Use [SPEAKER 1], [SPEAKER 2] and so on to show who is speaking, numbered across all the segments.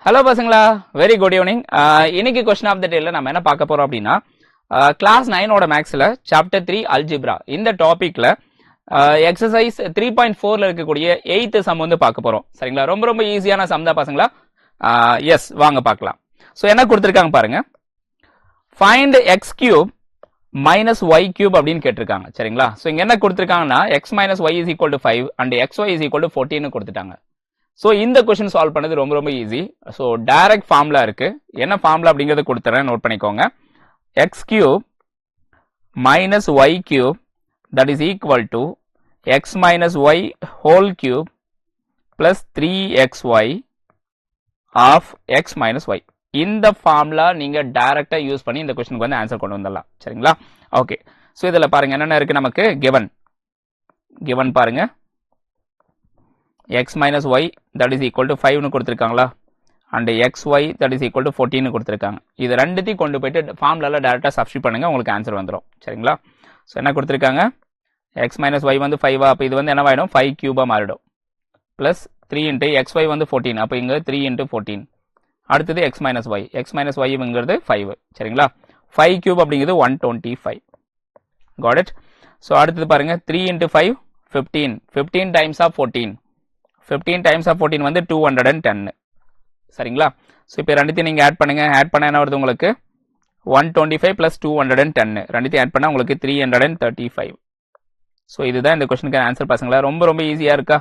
[SPEAKER 1] Hello பசங்களா, very good evening. இன்னைக்கு question of the டேல நம்ம என்ன பார்க்க போறோம் அப்படின்னா, கிளாஸ் 9ஓட மேக்ஸ்ல சாப்டர் 3 அல்ஜிப்ரா இந்த டாபிக்ல எக்ஸசைஸ் 3.4ல இருக்கக்கூடிய 8th சம் வந்து பார்க்க போறோம். சரிங்களா? ரொம்ப ரொம்ப ஈஸியான சம் தான் பசங்களா. எஸ், வாங்க பார்க்கலாம். ஸோ என்ன கொடுத்துருக்காங்க பாருங்க. Find X cube minus Y cube அப்படின்னு கேட்டிருக்காங்க. சரிங்களா? ஸோ இங்க என்ன கொடுத்துருக்காங்கன்னா X minus Y is equal to 5 and X Y is equal to 14 கொடுத்துட்டாங்க. ஸோ இந்த கொஸ்டின் சால்வ் பண்ணது ரொம்ப ரொம்ப ஈஸி. ஸோ டைரக்ட் ஃபார்முலா இருக்கு. என்ன ஃபார்முலா அப்படிங்கறத கொடுத்துறேன், நோட் பண்ணிக்கோங்க. X cube minus Y cube that is equal to X minus Y whole cube plus 3xy of X minus Y. இந்த ஃபார்முலா நீங்க டைரக்டா யூஸ் பண்ணி இந்த கொஸ்டினுக்கு வந்து ஆன்சர் கொண்டு வந்துடலாம். சரிங்களா? ஓகே. ஸோ இதுல பாருங்க என்னென்ன இருக்கு நமக்கு. கிவன் பாருங்க, x minus y that is equal to 5 னு கொடுத்திருக்காங்களா, and xy that is equal to 14 னு கொடுத்திருக்காங்க. இது ரெண்டுத்தையும் கொண்டு போயிட்டு ஃபார்முலால டைரக்டா சப்ஸ்டிட்யூட் பண்ணுங்க, உங்களுக்கு ஆன்சர் வந்துரும். சரிங்களா? சோ என்ன கொடுத்திருக்காங்க, x minus y வந்து 5 அப்ப இது வந்து என்னவாயிடும், 5 கியூபா மாறிடும். பிளஸ் 3 into xy வந்து 14, அப்ப இங்க 3 into 14. அடுத்தது x minus y ங்கிறது 5. சரிங்களா? 5 கியூப் அப்படிங்கிறது 125. got it? சோ அடுத்தது பாருங்க, 3 into 5 15 times of 14. 15 times of 14 வந்து 210. சரிங்களா? ஸோ இப்போ ரெண்டுத்தையும் நீங்கள் ஆட் பண்ணுங்க. ஆட் பண்ண என்ன வருது உங்களுக்கு, 125 plus 210. ரெண்டுத்தையும் ஆட் பண்ணால் உங்களுக்கு 335. ஸோ இதுதான் இந்த கொஸ்டினுக்கு ஆன்சர் பசங்களா. ரொம்ப ரொம்ப ஈஸியாக இருக்கா?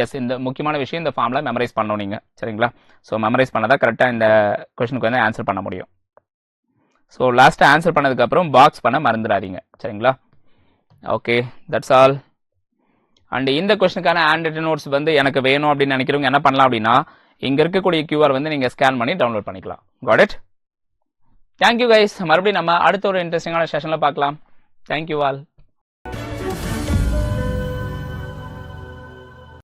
[SPEAKER 1] எஸ், இந்த முக்கியமான விஷயம் இந்த ஃபார்முலா மெமரைஸ் பண்ணணும் நீங்கள். சரிங்களா? ஸோ மெமரைஸ் பண்ணாதான் கரெக்டாக இந்த கொஸ்டினுக்கு வந்து ஆன்சர் பண்ண முடியும். ஸோ லாஸ்ட்டாக ஆன்சர் பண்ணதுக்கப்புறம் பாக்ஸ் பண்ண மறந்துடாதீங்க. சரிங்களா? Okay, that's all. அண்ட் இந்த கொஸ்டினுக்கான ஹேண்ட் நோட்ஸ் வந்து எனக்கு வேணும் அப்படின்னு நினைக்கிறவங்க என்ன பண்ணலாம் அப்படின்னா, இங்க இருக்கக்கூடிய QR வந்து நீங்க ஸ்கேன் பண்ணி டவுன்லோட் பண்ணிக்கலாம். got it? Thank you guys. மறுபடியும் நம்ம அடுத்த ஒரு இன்ட்ரெஸ்டிங்கான செஷன்ல பார்க்கலாம். Thank you all.